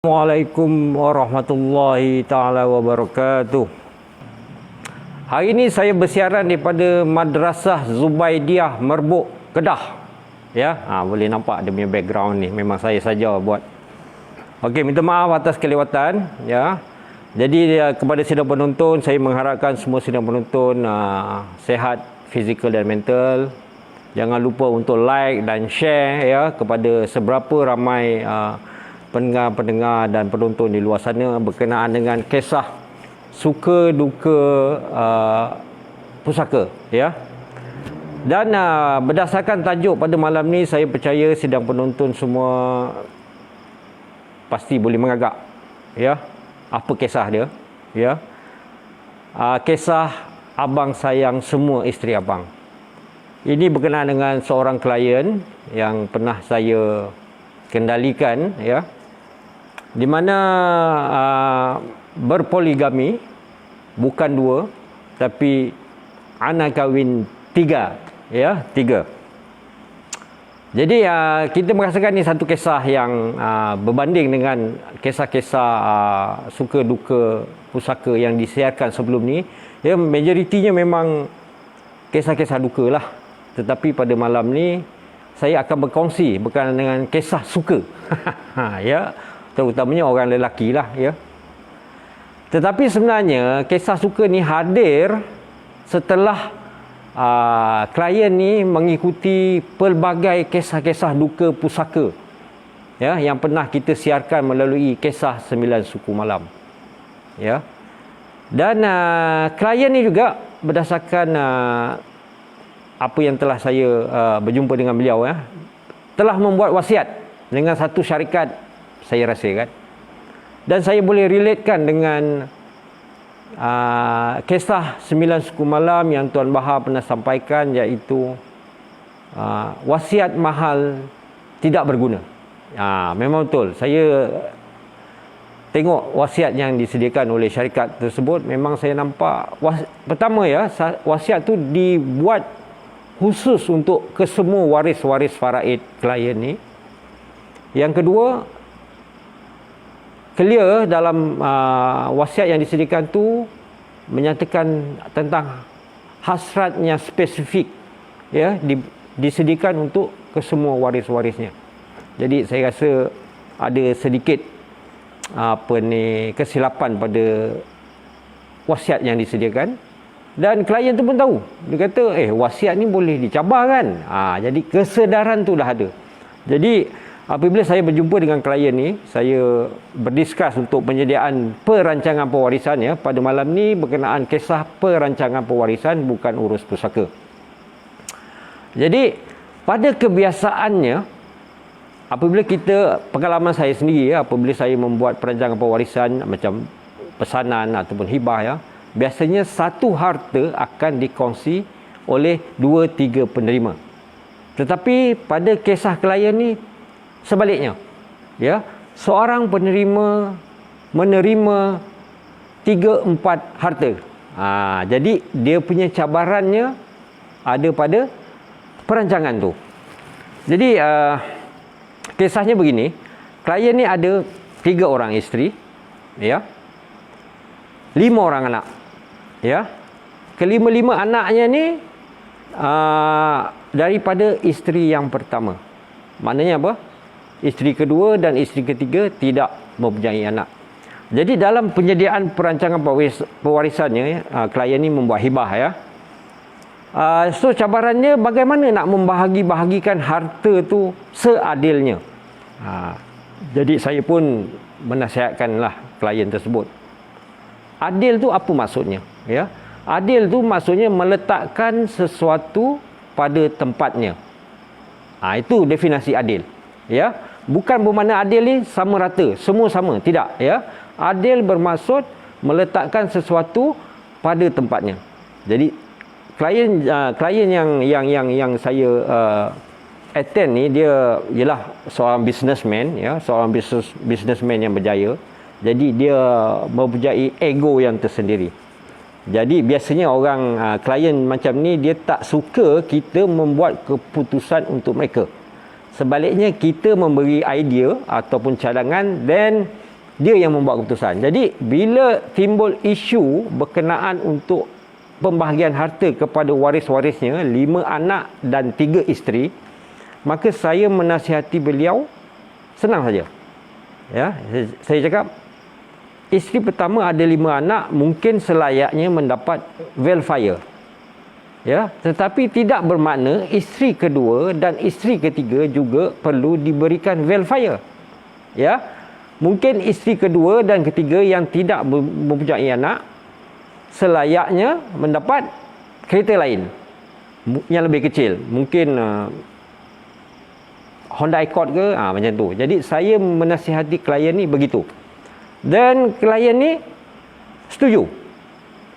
Assalamualaikum warahmatullahi taala wabarakatuh. Hari ini saya bersiaran daripada Madrasah Zubaidiyah Merbuk, Kedah. Ya, boleh nampak dia punya background ni. Memang saya saja buat. Okey, minta maaf atas kelewatan, ya. Jadi kepada sidang penonton, saya mengharapkan semua sidang penonton sihat fizikal dan mental. Jangan lupa untuk like dan share ya kepada seberapa ramai pendengar-pendengar dan penonton di luar sana berkenaan dengan kisah suka duka pusaka ya. Dan berdasarkan tajuk pada malam ni, saya percaya sidang penonton semua pasti boleh mengagak ya. Apa kisah dia ya. Kisah abang sayang semua isteri abang. Ini berkenaan dengan seorang klien yang pernah saya kendalikan ya, di mana berpoligami, bukan dua tapi anak kahwin tiga ya, tiga. Jadi kita merasakan ni satu kisah yang berbanding dengan kisah-kisah suka duka pusaka yang disiarkan sebelum ni ya. Majoritinya memang kisah-kisah duka lah, tetapi pada malam ni saya akan berkongsi berkenaan dengan kisah suka ya, terutamanya orang lelaki lah ya. Tetapi sebenarnya kisah suka ni hadir setelah klien ni mengikuti pelbagai kisah-kisah duka pusaka ya, yang pernah kita siarkan melalui kisah 9 suku malam ya. Dan klien ni juga berdasarkan apa yang telah saya berjumpa dengan beliau ya, telah membuat wasiat dengan satu syarikat, saya rasa kan. Dan saya boleh relatekan dengan kisah 9 suku malam yang Tuan Bahar pernah sampaikan, iaitu wasiat mahal tidak berguna. Memang betul. Saya tengok wasiat yang disediakan oleh syarikat tersebut, memang saya nampak pertama ya, wasiat tu dibuat khusus untuk kesemua waris-waris faraid klien ni. Yang kedua, clear dalam wasiat yang disediakan tu menyatakan tentang hasratnya spesifik ya, disediakan untuk kesemua waris-warisnya. Jadi saya rasa ada sedikit kesilapan pada wasiat yang disediakan. Dan klien tu pun tahu. Dia kata, wasiat ni boleh dicabar kan? Jadi kesedaran tu dah ada. Jadi apabila saya berjumpa dengan klien ni, saya berdiskus untuk penyediaan perancangan pewarisan ya. Pada malam ni berkenaan kisah perancangan pewarisan, bukan urus pusaka. Jadi pada kebiasaannya, apabila pengalaman saya sendiri ya, apabila saya membuat perancangan pewarisan macam pesanan ataupun hibah ya, biasanya satu harta akan dikongsi oleh 2-3 penerima. Tetapi pada kisah klien ni sebaliknya ya, seorang penerima menerima 3-4 harta. Jadi dia punya cabarannya ada pada perancangan tu. Jadi kisahnya begini, klien ni ada 3 orang isteri ya, 5 orang anak ya. Kelima-lima anaknya ni daripada isteri yang pertama. Maknanya apa? Isteri kedua dan isteri ketiga tidak mempunyai anak. Jadi dalam penyediaan perancangan pewarisannya, klien ni membuat hibah ya. So cabarannya bagaimana nak membahagi-bahagikan harta tu seadilnya. Jadi saya pun menasihatkanlah klien tersebut. Adil tu apa maksudnya ya? Adil tu maksudnya meletakkan sesuatu pada tempatnya. Itu definisi adil ya. Bukan bermakna adil ni sama rata, semua sama, tidak ya. Adil bermaksud meletakkan sesuatu pada tempatnya. Jadi klien yang saya attend ni, dia ialah seorang businessman ya, seorang businessman yang berjaya. Jadi dia mempunyai ego yang tersendiri. Jadi biasanya orang klien macam ni, dia tak suka kita membuat keputusan untuk mereka. Sebaliknya kita memberi idea ataupun cadangan, dan dia yang membuat keputusan. Jadi bila timbul isu berkenaan untuk pembahagian harta kepada waris-warisnya, 5 anak dan 3 isteri, maka saya menasihati beliau senang saja. Ya, saya cakap isteri pertama ada 5 anak, mungkin selayaknya mendapat welfare. Ya, tetapi tidak bermakna isteri kedua dan isteri ketiga juga perlu diberikan welfare. Ya. Mungkin isteri kedua dan ketiga yang tidak mempunyai anak selayaknya mendapat kereta lain yang lebih kecil. Mungkin Honda Accord ke, macam tu. Jadi saya menasihati klien ni begitu. Dan klien ni setuju.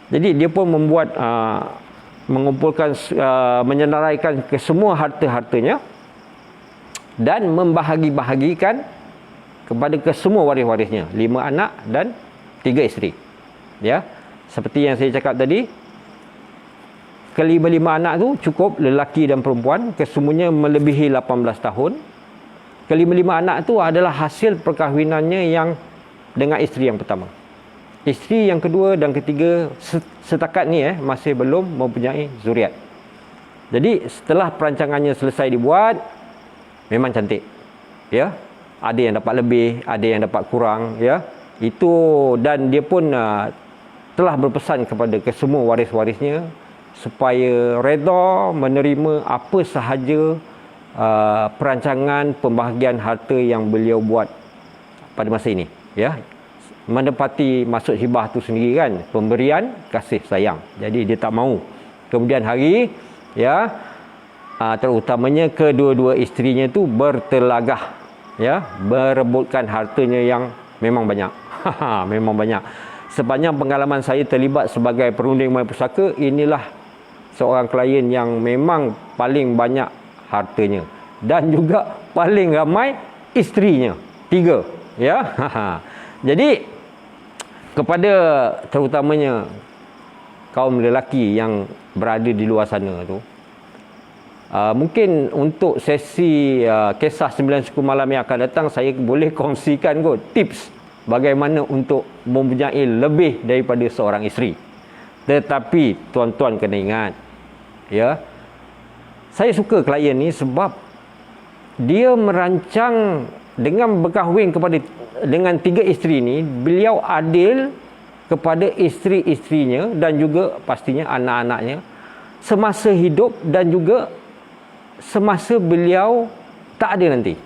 Jadi dia pun membuat mengumpulkan, menyenaraikan ke semua harta-hartanya dan membahagi-bahagikan kepada ke semua waris-warisnya, 5 anak dan 3 isteri. Ya, seperti yang saya cakap tadi, kelima-lima anak tu cukup lelaki dan perempuan, kesemuanya melebihi 18 tahun. Kelima-lima anak tu adalah hasil perkahwinannya yang dengan isteri yang pertama. Isteri yang kedua dan ketiga setakat ni masih belum mempunyai zuriat. Jadi setelah perancangannya selesai dibuat, memang cantik. Ya, ada yang dapat lebih, ada yang dapat kurang, ya. Itu, dan dia pun telah berpesan kepada kesemua waris-warisnya supaya redha menerima apa sahaja perancangan pembahagian harta yang beliau buat pada masa ini, ya. Menepati maksud hibah tu sendiri kan, pemberian kasih sayang. Jadi dia tak mahu kemudian hari, ya, terutamanya kedua-dua isterinya tu bertelagah, ya, berebutkan hartanya yang memang banyak. Memang banyak. Sepanjang pengalaman saya terlibat sebagai perunding main pusaka, inilah seorang klien yang memang paling banyak hartanya dan juga paling ramai isterinya, 3, ya. Jadi kepada terutamanya kaum lelaki yang berada di luar sana tu, mungkin untuk sesi kisah 9 suku malam yang akan datang, saya boleh kongsikan kot tips bagaimana untuk mempunyai lebih daripada seorang isteri. Tetapi tuan-tuan kena ingat, ya, saya suka klien ni sebab dia merancang dengan berkahwin dengan 3 isteri ni, beliau adil kepada isteri-isterinya dan juga pastinya anak-anaknya semasa hidup dan juga semasa beliau tak ada nanti.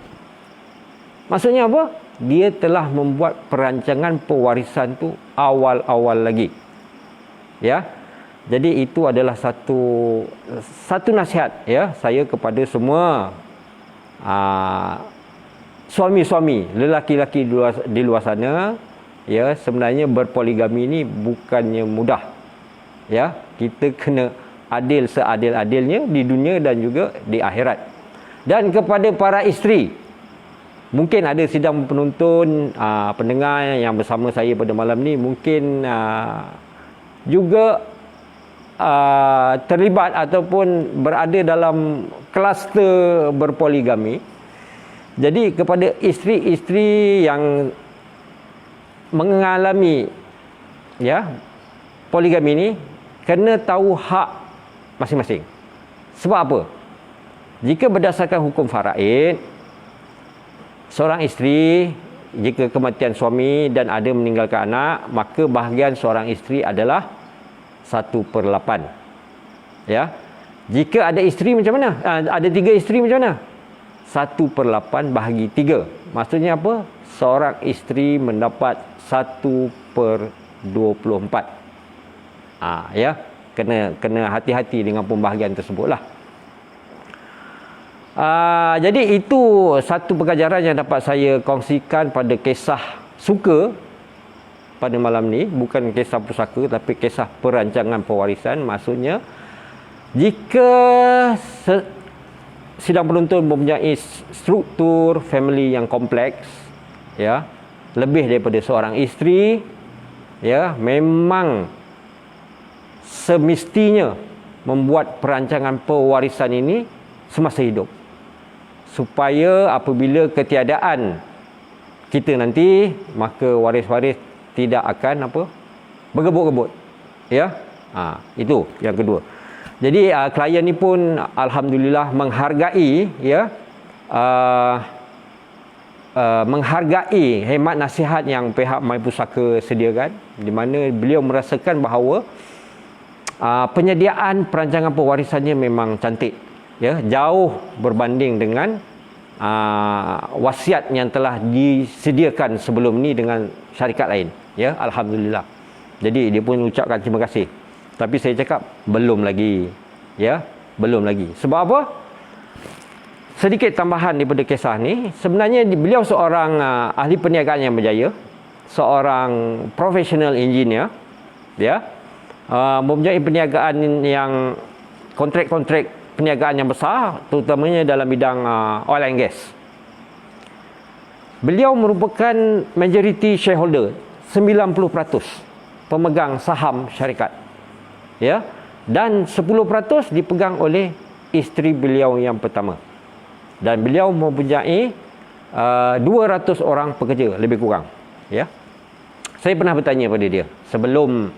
Maksudnya apa? Dia telah membuat perancangan pewarisan tu awal-awal lagi. Ya. Jadi itu adalah satu nasihat, ya, saya kepada semua suami-suami, lelaki-lelaki di luar sana, ya, sebenarnya berpoligami ni bukannya mudah. Ya, kita kena adil seadil-adilnya di dunia dan juga di akhirat. Dan kepada para isteri, mungkin ada sidang penonton, pendengar yang bersama saya pada malam ni mungkin juga terlibat ataupun berada dalam kluster berpoligami. Jadi kepada isteri-isteri yang mengalami, ya, poligami ni, kena tahu hak masing-masing. Sebab apa? Jika berdasarkan hukum faraid, seorang isteri jika kematian suami dan ada meninggalkan anak, maka bahagian seorang isteri adalah 1/8. Ya. Jika ada isteri macam mana? Ada 3 isteri macam mana? 1/8 bahagi 3. Maksudnya apa? Seorang isteri mendapat 1/24. Ya, kena hati-hati dengan pembahagian tersebutlah. Jadi itu satu pengajaran yang dapat saya kongsikan pada kisah suka pada malam ni, bukan kisah pusaka tapi kisah perancangan pewarisan. Maksudnya jika sidang penonton mempunyai struktur family yang kompleks, ya, lebih daripada seorang isteri, ya, memang semestinya membuat perancangan pewarisan ini semasa hidup, supaya apabila ketiadaan kita nanti, maka waris-waris tidak akan apa bergebut-gebut. Ya. Itu yang kedua. Jadi klien ni pun alhamdulillah menghargai, ya, menghargai khidmat nasihat yang pihak MyPusaka sediakan, di mana beliau merasakan bahawa penyediaan perancangan pewarisannya memang cantik, ya, jauh berbanding dengan wasiat yang telah disediakan sebelum ni dengan syarikat lain, ya, alhamdulillah. Jadi dia pun ucapkan terima kasih. Tapi saya cakap belum lagi, ya, belum lagi. Sebab apa? Sedikit tambahan daripada kisah ni, sebenarnya beliau seorang ahli perniagaan yang berjaya, seorang professional engineer, ya, mempunyai perniagaan yang kontrak-kontrak perniagaan yang besar, terutamanya dalam bidang oil and gas. Beliau merupakan majority shareholder, 90% pemegang saham syarikat, ya, dan 10% dipegang oleh isteri beliau yang pertama. Dan beliau mempunyai 200 orang pekerja lebih kurang, ya. Saya pernah bertanya pada dia sebelum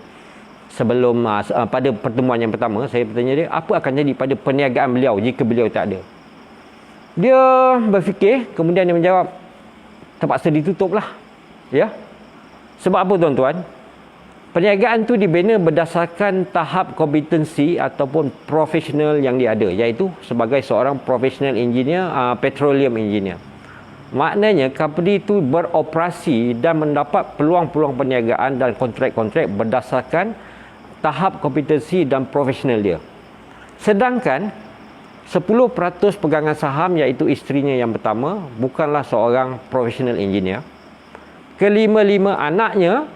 pada pertemuan yang pertama, saya bertanya dia apa akan jadi pada perniagaan beliau jika beliau tak ada. Dia berfikir, kemudian dia menjawab, terpaksa ditutuplah, ya. Sebab apa tuan-tuan? Perniagaan tu dibina berdasarkan tahap kompetensi ataupun profesional yang dia ada, iaitu sebagai seorang professional engineer, petroleum engineer. Maknanya company itu beroperasi dan mendapat peluang-peluang perniagaan dan kontrak-kontrak berdasarkan tahap kompetensi dan profesional dia. Sedangkan 10% pegangan saham, iaitu isterinya yang pertama, bukanlah seorang professional engineer. Kelima-lima anaknya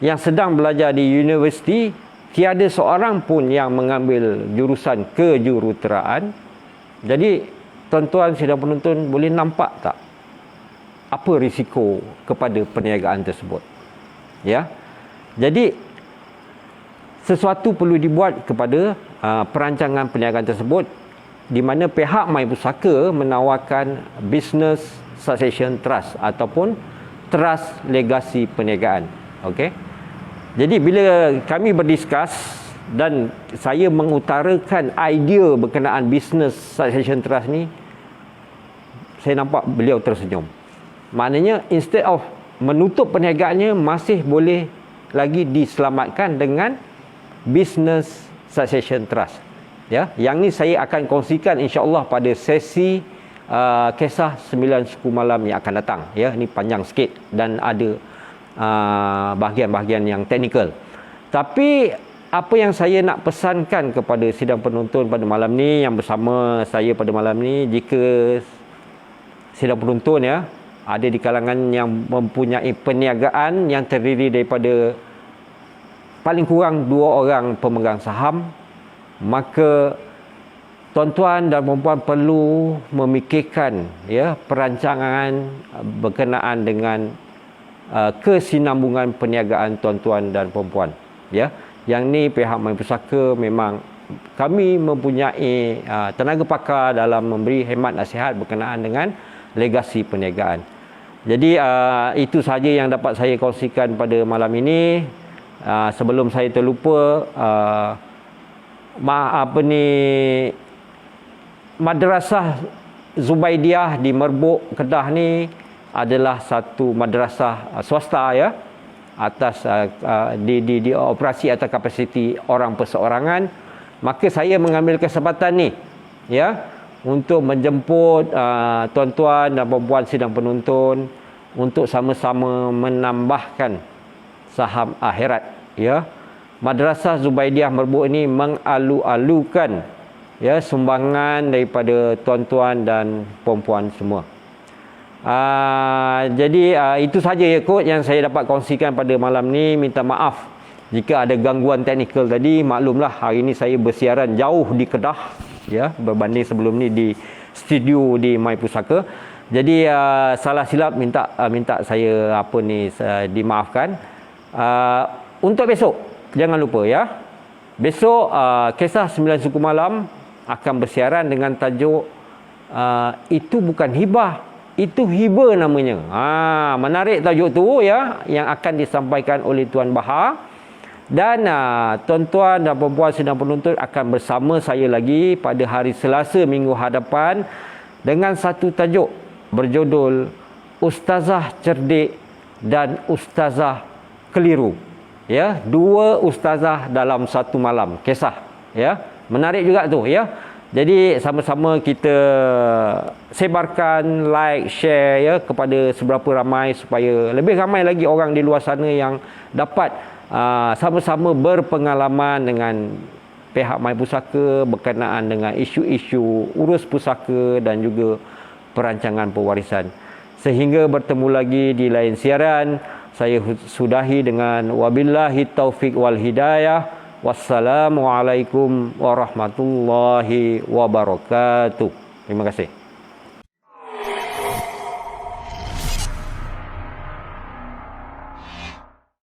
yang sedang belajar di universiti, tiada seorang pun yang mengambil jurusan kejuruteraan. Jadi tuan-tuan sidang penonton boleh nampak tak apa risiko kepada perniagaan tersebut, ya. Jadi sesuatu perlu dibuat kepada perancangan perniagaan tersebut, di mana pihak MyPusaka menawarkan business succession trust ataupun trust legasi perniagaan. Okey. Jadi bila kami berdiskus dan saya mengutarakan idea berkenaan business succession trust ni, saya nampak beliau tersenyum. Maknanya instead of menutup perniagaannya, masih boleh lagi diselamatkan dengan business succession trust. Ya, yang ni saya akan kongsikan insya-Allah pada sesi kisah 9 suku malam yang akan datang. Ya, ini panjang sikit dan ada bahagian-bahagian yang teknikal. Tapi apa yang saya nak pesankan kepada sidang penonton pada malam ni, yang bersama saya pada malam ni, jika sidang penonton, ya, ada di kalangan yang mempunyai perniagaan yang terdiri daripada paling kurang 2 orang pemegang saham, maka tuan-tuan dan puan-puan perlu memikirkan, ya, perancangan berkenaan dengan kesinambungan perniagaan tuan-tuan dan puan-puan, ya. Yang ni pihak MyPusaka memang kami mempunyai tenaga pakar dalam memberi khidmat nasihat berkenaan dengan legasi perniagaan. Jadi itu sahaja yang dapat saya kongsikan pada malam ini. Sebelum saya terlupa, Madrasah Zubaidiah di Merbuk, Kedah ni adalah satu madrasah swasta, ya, atas di operasi atas kapasiti orang perseorangan. Maka saya mengambil kesempatan ni, ya, untuk menjemput tuan-tuan dan puan-puan sidang penonton untuk sama-sama menambahkan saham akhirat, ya. Madrasah Zubaidiah Merbuk ini mengalu-alukan, ya, sumbangan daripada tuan-tuan dan puan-puan semua. Jadi itu saja, ya, kot yang saya dapat kongsikan pada malam ni. Minta maaf jika ada gangguan teknikal tadi. Maklumlah hari ini saya bersiaran jauh di Kedah, ya, berbanding sebelum ni di studio di MyPusaka. Jadi salah silap minta saya dimaafkan. Untuk besok jangan lupa, ya, besok kisah 9 suku malam akan bersiaran dengan tajuk itu bukan hibah, itu hibah namanya. Menarik tajuk tu ya, yang akan disampaikan oleh Tuan Bahar. Dan tuan-tuan dan puan-puan sidang penuntut akan bersama saya lagi pada hari Selasa minggu hadapan dengan satu tajuk berjudul Ustazah Cerdik dan Ustazah Keliru. Ya, dua ustazah dalam satu malam kisah. Ya, menarik juga tu ya. Jadi sama-sama kita sebarkan, like, share ya kepada seberapa ramai supaya lebih ramai lagi orang di luar sana yang dapat sama-sama berpengalaman dengan pihak My Pusaka berkenaan dengan isu-isu urus pusaka dan juga perancangan pewarisan. Sehingga bertemu lagi di lain siaran, saya sudahi dengan wabillahi taufik wal hidayah. Wassalamualaikum warahmatullahi wabarakatuh. Terima kasih.